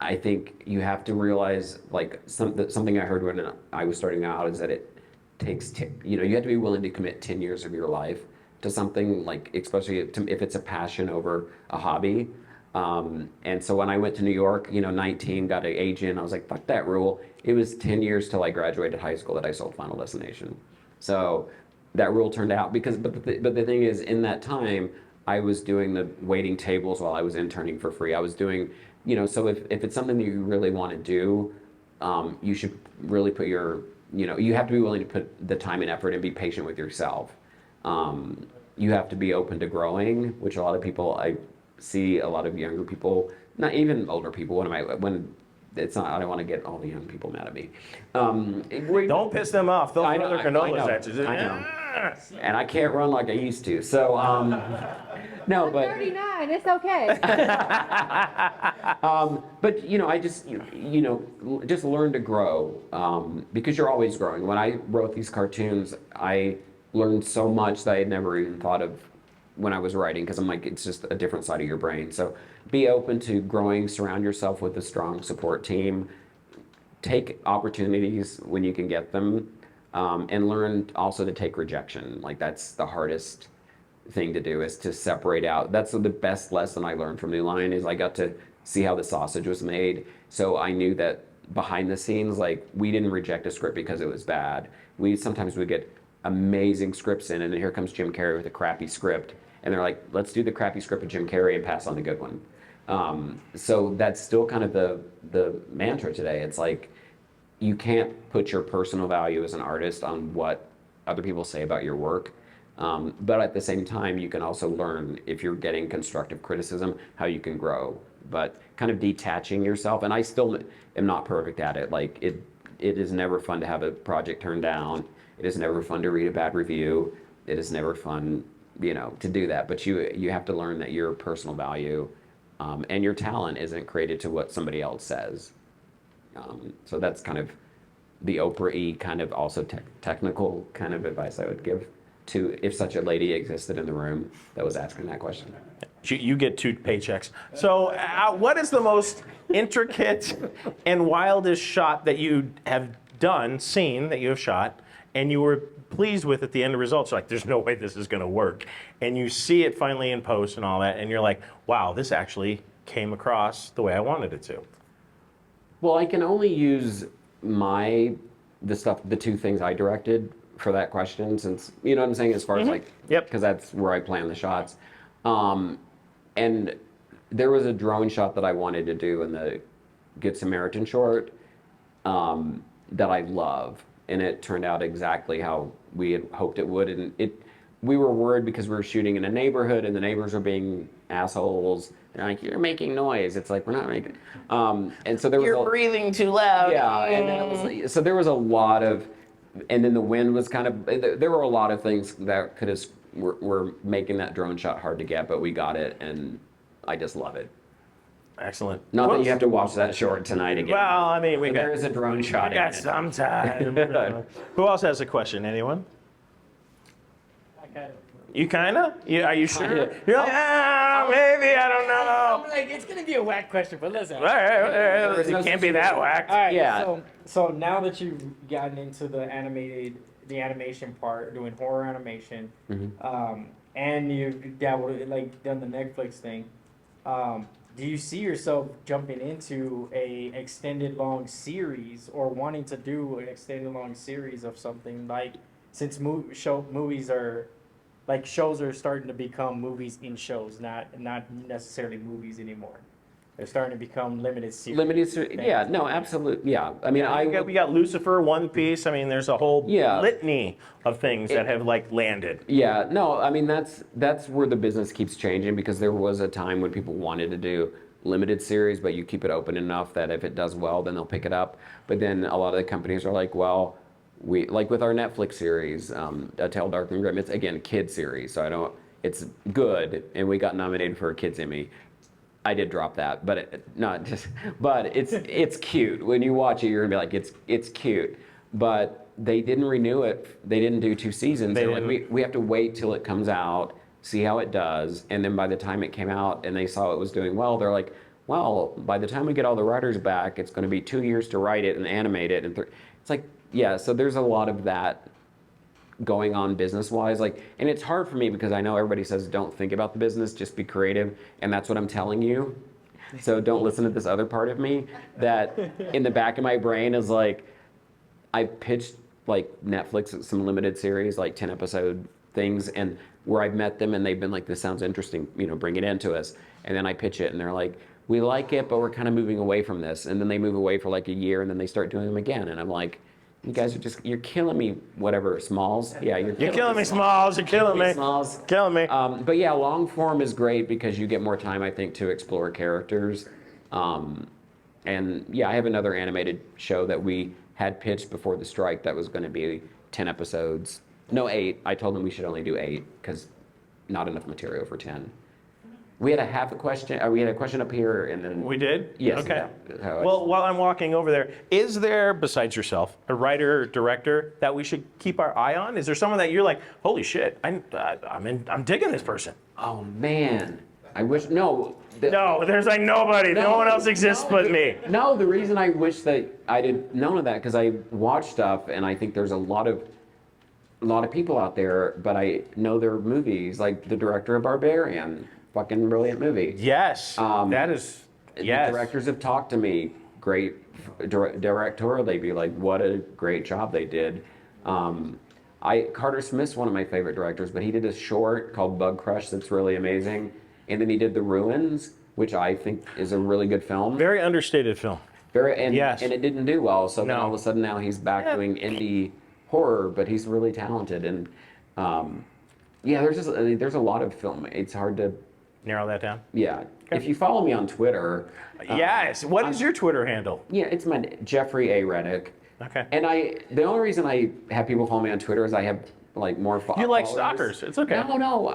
I think you have to realize, like, something I heard when I was starting out is that it takes, you have to be willing to commit 10 years of your life to something, like, especially if it's a passion over a hobby. And so when I went to New York, 19, got an agent, I was like, fuck that rule. It was 10 years till I graduated high school that I sold Final Destination. So that rule turned out but the thing is, in that time, I was doing the waiting tables while I was interning for free. I was doing, so if it's something that you really want to do, you should really put you have to be willing to put the time and effort and be patient with yourself. You have to be open to growing, which a lot of people, I see a lot of younger people, not even older people, when it's not, I don't want to get all the young people mad at me. Don't piss them off. They'll throw their cannolas at you. I know. And I can't run like I used to. So, no, but 39, it's okay. but I just learn to grow because you're always growing. When I wrote these cartoons, I learned so much that I had never even thought of when I was writing, because I'm like, it's just a different side of your brain. So be open to growing, surround yourself with a strong support team, take opportunities when you can get them, and learn also to take rejection. Like, that's the hardest thing to do, is to separate out. That's the best lesson I learned from New Line, is I got to see how the sausage was made. So I knew that behind the scenes, like, we didn't reject a script because it was bad. Sometimes we get amazing scripts in, and then here comes Jim Carrey with a crappy script, and they're like, let's do the crappy script with Jim Carrey and pass on the good one. So that's still kind of the mantra today. It's like, you can't put your personal value as an artist on what other people say about your work. But at the same time, you can also learn, if you're getting constructive criticism, how you can grow. But kind of detaching yourself, and I still am not perfect at it. Like, it is never fun to have a project turned down. It is never fun to read a bad review. It is never fun, to do that. But you have to learn that your personal value and your talent isn't created to what somebody else says. So that's kind of the Oprah-y kind of also technical kind of advice I would give to, if such a lady existed in the room that was asking that question. You get 2 paychecks. So what is the most intricate and wildest shot that you have seen that you have shot, and you were pleased with at the end of results? You're like, there's no way this is going to work. And you see it finally in post and all that, and you're like, wow, this actually came across the way I wanted it to. Well, I can only use the 2 things I directed for that question, since, you know what I'm saying, as far as like, Yep. because that's where I plan the shots. And there was a drone shot that I wanted to do in the Good Samaritan short that I love, and it turned out exactly how we had hoped it would. And we were worried because we were shooting in a neighborhood, and the neighbors were being assholes. They're like, you're making noise. It's like, we're not making. And so there was. You're breathing too loud. Yeah, and then it was, so there was a lot of, and then the wind was kind of. There were a lot of things that were making that drone shot hard to get, but we got it, and I just love it. Excellent. Not that you have to watch that short tonight again. Well, I mean, there is a drone shot. We got some time. Who else has a question? Anyone? You kinda? Are you sure? You're like, maybe, I don't know. I'm like, it's gonna be a whack question, but listen. It can't be that whacked. All right. Yeah. So now that you've gotten into the animation part, doing horror animation, and you've dabbled, like, done the Netflix thing, do you see yourself jumping into a extended long series, or wanting to do an extended long series of something, like, since movies are, like, shows are starting to become movies in shows, not necessarily movies anymore. They're starting to become limited series. Yeah, no, absolutely, yeah. I mean, We got Lucifer, One Piece. I mean, there's a whole Yeah. litany of things that have, like, landed. Yeah, no, I mean, that's where the business keeps changing, because there was a time when people wanted to do limited series, but you keep it open enough that if it does well, then they'll pick it up. But then a lot of the companies are like, well, we, like with our Netflix series, A Tale Dark and Grim, it's, again, a kid series, so it's good, and we got nominated for a Kids Emmy. I did drop that, but it's cute. When you watch it, you're gonna be like, it's cute. But they didn't renew it. They didn't do 2 seasons. They're like, we have to wait till it comes out, see how it does, and then by the time it came out and they saw it was doing well, they're like, well, by the time we get all the writers back, it's going to be 2 years to write it and animate it, and it's like, yeah. So there's a lot of that going on business-wise. Like, and it's hard for me because I know everybody says don't think about the business, just be creative, and that's what I'm telling you. So don't listen to this other part of me that in the back of my brain is like, I pitched like Netflix some limited series, like 10 episode things, and where I've met them and they've been like, this sounds interesting, bring it into us. And then I pitch it and they're like, we like it, but we're kind of moving away from this. And then they move away for like a year and then they start doing them again. And I'm like, you guys are you're killing me, whatever, Smalls. Yeah, you're killing me, Smalls. You're killing me. Smalls. Killing me. But yeah, long form is great because you get more time, I think, to explore characters. And yeah, I have another animated show that we had pitched before the strike that was going to be 10 episodes. No, 8. I told them we should only do 8 because not enough material for 10. We had a question. We had a question up here, and then we did. Yes. Okay. Yeah. Well, while I'm walking over there, is there, besides yourself, a writer or director that we should keep our eye on? Is there someone that you're like, holy shit, I'm digging this person? Oh man, I wish No, there's like nobody. No one else exists but me. No, the reason I wish that I did known of that because I watch stuff, and I think there's a lot of people out there, but I know their movies, like the director of Barbarian. Fucking brilliant movie. Yes, that is. Yes. The directors have talked to me. Great directorial. They'd be like, "What a great job they did." Carter Smith's one of my favorite directors, but he did a short called Bug Crush that's really amazing, and then he did The Ruins, which I think is a really good film. Very understated film. Yes. And it didn't do well. So then No. all of a sudden now he's back doing indie horror, but he's really talented. And yeah, there's a lot of film. It's hard to narrow that down. Yeah. Okay. If you follow me on Twitter. Yes. What is your Twitter handle? Yeah, it's my Jeffrey A. Reddick. Okay. And the only reason I have people follow me on Twitter is I have like more followers. You like stalkers? It's okay. No.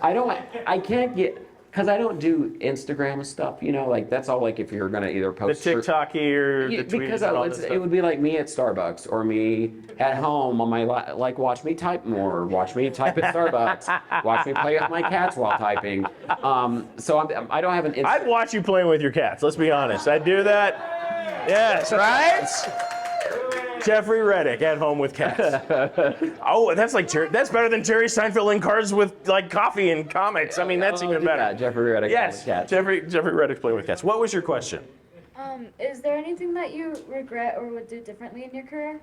I can't get. Because I don't do Instagram stuff, like that's all like if you're going to either post the TikToky or the tweets because and all this stuff. It would be like me at Starbucks or me at home on my, watch me type more, watch me type at Starbucks, watch me play with my cats while typing. So I don't have an Instagram. I'd watch you playing with your cats, let's be honest. I'd do that. Yes, right? Jeffrey Reddick at home with cats. Oh, that's better than Jerry Seinfeld in Cars with like coffee and comics. I mean, that's even better. Yeah, Jeffrey Reddick. Yes, with cats. Jeffrey Reddick playing with cats. What was your question? Is there anything that you regret or would do differently in your career?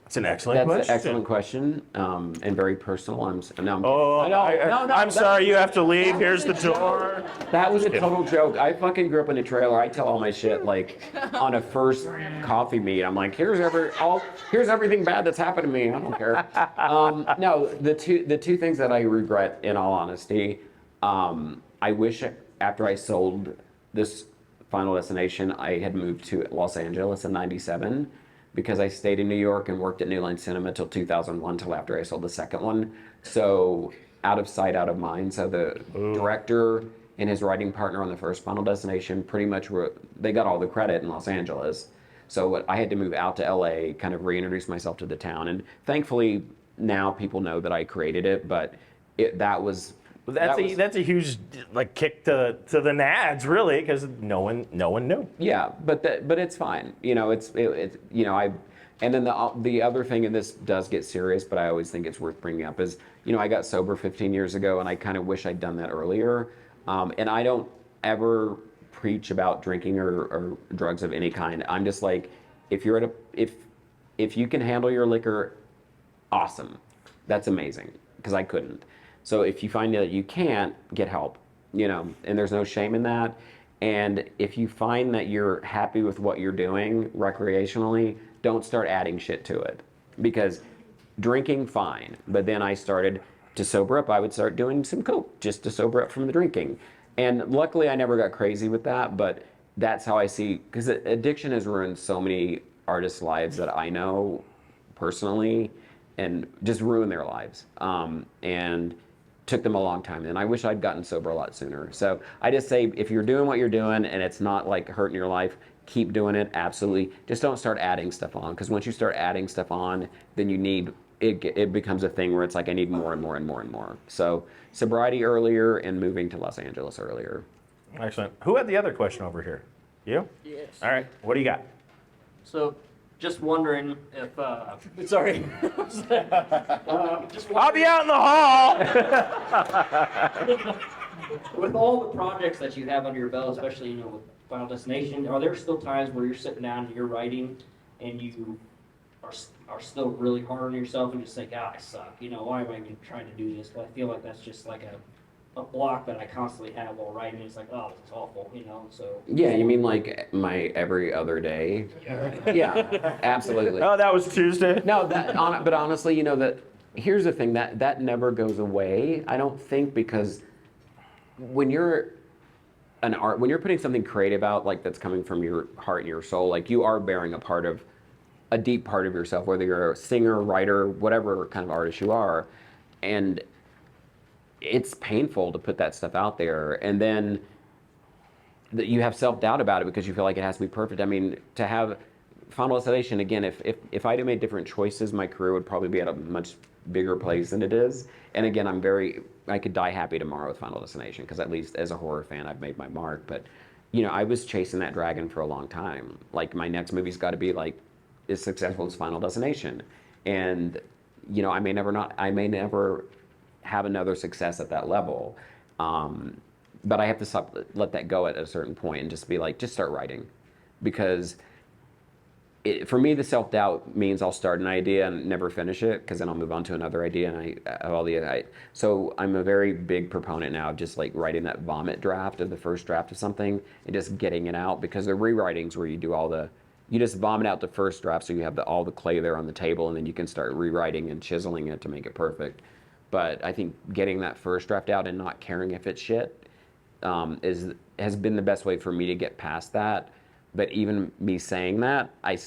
That's an excellent question. That's an excellent question, and very personal. I'm sorry, you have to leave. Here's the door. That was a total joke. I fucking grew up in a trailer. I tell all my shit like on a first coffee meet. I'm like, here's everything bad that's happened to me. I don't care. No, the two things that I regret, in all honesty, I wish after I sold this Final Destination, I had moved to Los Angeles in '97. Because I stayed in New York and worked at New Line Cinema till 2001, till after I sold the second one. So out of sight, out of mind. So the director and his writing partner on the first Final Destination pretty much they got all the credit in Los Angeles. So I had to move out to LA, kind of reintroduce myself to the town. And thankfully now people know that I created it, but that was a huge like kick to the nads, really, because no one knew. Yeah, but it's fine. And then the other thing, and this does get serious, but I always think it's worth bringing up is, I got sober 15 years ago, and I kind of wish I'd done that earlier. And I don't ever preach about drinking or drugs of any kind. I'm just like, if you can handle your liquor, awesome, that's amazing, because I couldn't. So if you find that you can't, get help, and there's no shame in that. And if you find that you're happy with what you're doing recreationally, don't start adding shit to it. Because drinking, fine. But then I started to sober up. I would start doing some coke just to sober up from the drinking. And luckily I never got crazy with that, but that's how I see, because addiction has ruined so many artists' lives that I know personally, and just ruined their lives. And took them a long time, and I wish I'd gotten sober a lot sooner. So I just say, if you're doing what you're doing and it's not like hurting your life, keep doing it, absolutely. Just don't start adding stuff on, because once you start adding stuff on, then it becomes a thing where it's like, I need more and more and more and more. So sobriety earlier and moving to Los Angeles earlier. Excellent. Who had the other question over here? You? Yes. All right, what do you got? So just wondering if, sorry. I'll be out in the hall. With all the projects that you have under your belt, especially, you know, with Final Destination, are there still times where you're sitting down and you're writing and you are still really hard on yourself and just think, I suck, you know, why am I even trying to do this? But I feel like that's just like a block that I constantly have while writing. It's like, oh, it's awful, you know, so. Yeah, you mean like my every other day? Yeah, absolutely. Oh, that was Tuesday. No, but honestly, you know, that here's the thing, that never goes away, I don't think, because when you're when you're putting something creative out, like that's coming from your heart and your soul, like you are bearing a deep part of yourself, whether you're a singer, writer, whatever kind of artist you are, and it's painful to put that stuff out there, and then you have self-doubt about it because you feel like it has to be perfect. I mean, to have Final Destination, again, if I'd have made different choices, my career would probably be at a much bigger place than it is. And again, I could die happy tomorrow with Final Destination, because at least as a horror fan, I've made my mark. But, you know, I was chasing that dragon for a long time. Like, my next movie's got to be like as successful as Final Destination. And, you know, I may never have another success at that level. But I have to let that go at a certain point and just be like, just start writing. Because for me, the self-doubt means I'll start an idea and never finish it, because then I'll move on to another idea, and so I'm a very big proponent now of just like writing that vomit draft of the first draft of something and just getting it out, because the rewritings where you just vomit out the first draft, so you have all the clay there on the table, and then you can start rewriting and chiseling it to make it perfect. But I think getting that first draft out and not caring if it's shit has been the best way for me to get past that. But even me saying that, I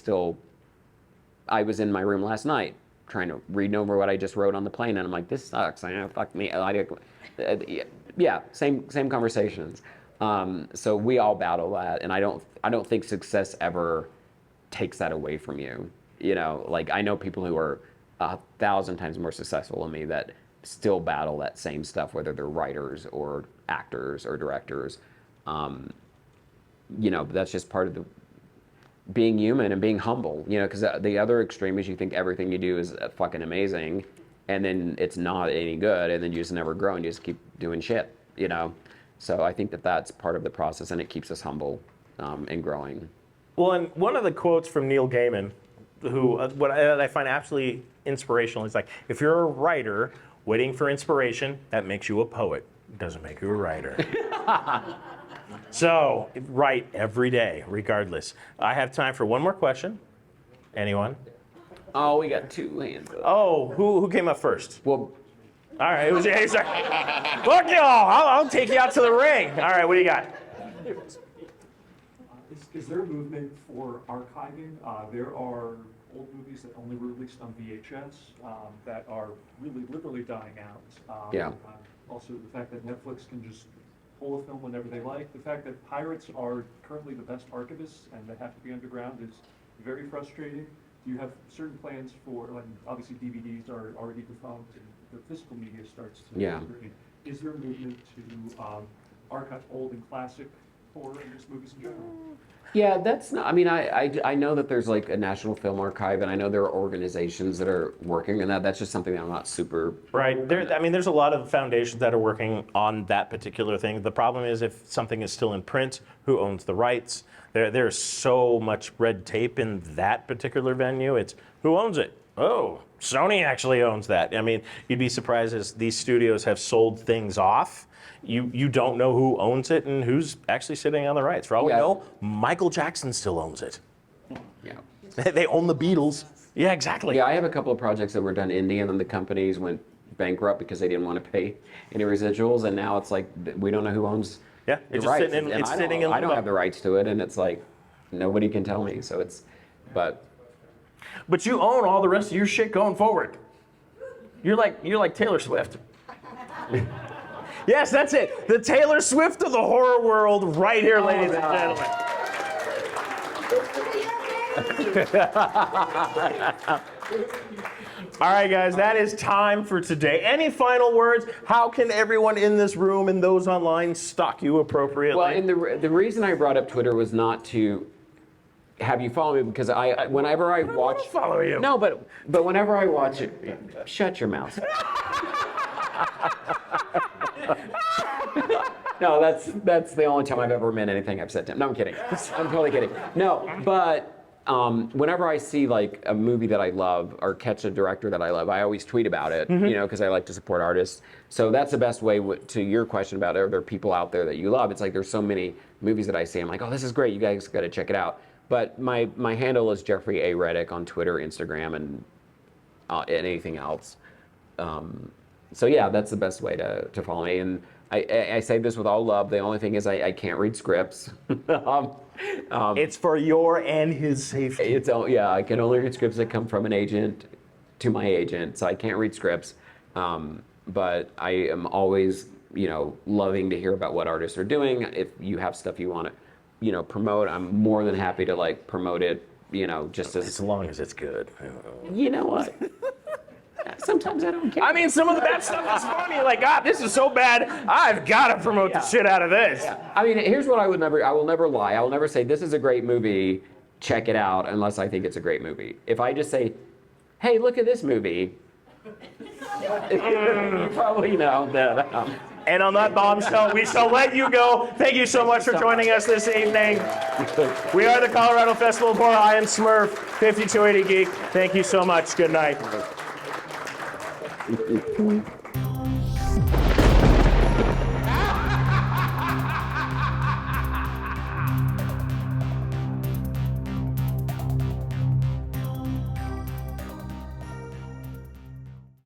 was in my room last night trying to read over what I just wrote on the plane, and I'm like, this sucks. Fuck me. Yeah, same conversations. So we all battle that, and I don't think success ever takes that away from you. You know, like I know people who are 1,000 times more successful than me that still battle that same stuff, whether they're writers or actors or directors. You know, that's just part of the being human and being humble, you know, because the other extreme is you think everything you do is fucking amazing, and then it's not any good, and then you just never grow and you just keep doing shit, you know. So I think that's part of the process, and it keeps us humble and growing. Well, and one of the quotes from Neil Gaiman, who what I find absolutely inspirational, is like, if you're a writer waiting for inspiration, that makes you a poet. It doesn't make you a writer. So, write every day, regardless. I have time for one more question. Anyone? Oh, we got 2 hands up. Oh, who came up first? Well, all right, it was Jay. Look, y'all, I'll take you out to the ring. All right, what do you got? Is there a movement for archiving? There are old movies that only were released on VHS that are really literally dying out. Yeah. Also, the fact that Netflix can just pull a film whenever they like. The fact that pirates are currently the best archivists and they have to be underground is very frustrating. Do you have certain plans for, like, obviously DVDs are already defunct and the physical media starts to degrade. Is there a movement to archive old and classic horror and just movies in general? Yeah, that's not, I mean, I know that there's like a National Film Archive, and I know there are organizations that are working on that. That's just something that I'm not super... Right. There's a lot of foundations that are working on that particular thing. The problem is if something is still in print, who owns the rights? There's so much red tape in that particular venue. It's who owns it? Oh, Sony actually owns that. I mean, you'd be surprised as these studios have sold things off. You don't know who owns it and who's actually sitting on the rights. For all we know, Michael Jackson still owns it. Yeah. They own the Beatles. Yeah, exactly. Yeah, I have a couple of projects that were done indie, and then the companies went bankrupt because they didn't want to pay any residuals, and now it's like we don't know who owns the rights. I don't have the rights to it, and it's like nobody can tell me. So it's, but you own all the rest of your shit going forward. You're like Taylor Swift. Yes, that's it. The Taylor Swift of the horror world, right here, ladies and gentlemen. All right, guys, that is time for today. Any final words? How can everyone in this room and those online stalk you appropriately? Well, and the reason I brought up Twitter was not to have you follow me because whenever I watch follow you. No, but whenever I watch it, shut your mouth. No, that's the only time I've ever meant anything I've said to him. No, I'm kidding. I'm totally kidding. No, but whenever I see like a movie that I love or catch a director that I love, I always tweet about it, you know, because I like to support artists. So that's the best way to your question about are there people out there that you love? It's like there's so many movies that I see. I'm like, oh, this is great. You guys got to check it out. But my handle is Jeffrey A. Reddick on Twitter, Instagram, and anything else. So yeah, that's the best way to follow me. And I say this with all love. The only thing is I can't read scripts. It's for your and his safety. I can only read scripts that come from an agent to my agent, so I can't read scripts. But I am always, you know, loving to hear about what artists are doing. If you have stuff you want to, you know, promote, I'm more than happy to like promote it. You know, just as long as it's good. You know what? Sometimes I don't care. I mean, some of the bad stuff is funny. Like, God, this is so bad. I've got to promote the shit out of this. Yeah. I mean, here's what I will never lie. I will never say, this is a great movie, check it out, unless I think it's a great movie. If I just say, hey, look at this movie, you probably know that. And on that bombshell, we shall let you go. Thank you so much for joining us this evening. We are the Colorado Festival of Horror. I am Smurf, 5280 Geek. Thank you so much. Good night. Ah!